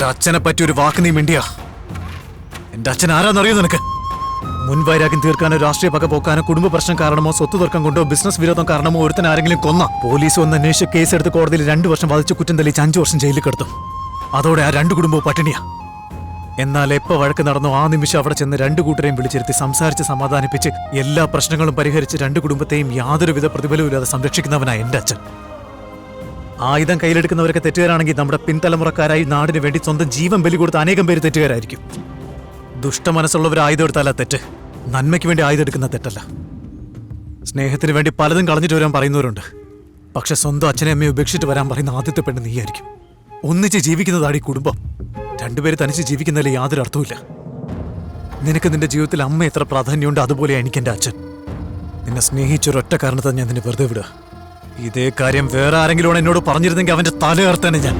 എന്റെ അച്ഛനെ പറ്റി ഒരു വാക്ക് നീ മിണ്ടിയാ എന്റെ അച്ഛൻ ആരാന്നറിയോ നിനക്ക്? മുൻവൈരാഗ്യം തീർക്കാനോ രാഷ്ട്രീയ പക പോക്കാനോ കുടുംബ പ്രശ്നം കാരണമോ സ്വത്ത് തർക്കം കൊണ്ടോ ബിസിനസ് വിരോധം കാരണമോ ഒരുത്തൻ ആരെങ്കിലും കൊന്ന പോലീസ് വന്ന് അന്വേഷിച്ച് കേസെടുത്ത് കോടതിയിൽ 2 വർഷം ബാധിച്ച് കുറ്റം തെളിയിച്ച് 5 വർഷം ജയിലിൽ കിടത്തും. അതോടെ ആ 2 കുടുംബവും പട്ടിണിയാ. എന്നാൽ എപ്പോ വഴക്ക് നടന്നോ ആ നിമിഷം അവിടെ ചെന്ന് 2 കൂട്ടരെയും വിളിച്ചിരുത്തി സംസാരിച്ച് സമാധാനിപ്പിച്ച് എല്ലാ പ്രശ്നങ്ങളും പരിഹരിച്ച് 2 കുടുംബത്തെയും യാതൊരുവിധ പ്രതിഫലവുമില്ലാതെ സംരക്ഷിക്കുന്നവനാ എന്റെ അച്ഛൻ. ആയുധം കയ്യിലെടുക്കുന്നവരൊക്കെ തെറ്റുകാരാണെങ്കിൽ നമ്മുടെ പിൻതലമുറക്കാരായി നാടിന് വേണ്ടി സ്വന്തം ജീവൻ ബലി കൊടുത്ത അനേകം പേര് തെറ്റുകാരായിരിക്കും. ദുഷ്ടമനസ്സുള്ളവർ ആയുധം എടുത്താലാ തെറ്റ്, നന്മയ്ക്ക് വേണ്ടി ആയുധം എടുക്കുന്ന തെറ്റല്ല. സ്നേഹത്തിന് വേണ്ടി പലതും കളഞ്ഞിട്ട് വരാൻ പറയുന്നവരുണ്ട്. പക്ഷെ സ്വന്തം അച്ഛനെ അമ്മയെ ഉപേക്ഷിച്ചിട്ട് വരാൻ പറയുന്ന ആദ്യത്തെ പെണ്ണ് നീയായിരിക്കും. ഒന്നിച്ച് ജീവിക്കുന്നതാണ് ഈ കുടുംബം. 2 പേര് തനിച്ച് ജീവിക്കുന്നതിൽ യാതൊരു അർത്ഥവുമില്ല. നിനക്ക് നിന്റെ ജീവിതത്തിൽ അമ്മ എത്ര പ്രാധാന്യമുണ്ട് അതുപോലെ എനിക്ക് എൻ്റെ അച്ഛൻ. നിന്നെ സ്നേഹിച്ചൊരൊറ്റ കാരണത്താൽ ഞാൻ നിന്നെ വെറുതെ വിടുക. ഇതേ കാര്യം വേറെ ആരെങ്കിലും എന്നോട് പറഞ്ഞിരുന്നെങ്കിൽ അവന്റെ തല ഏർത്താനെ ഞാൻ.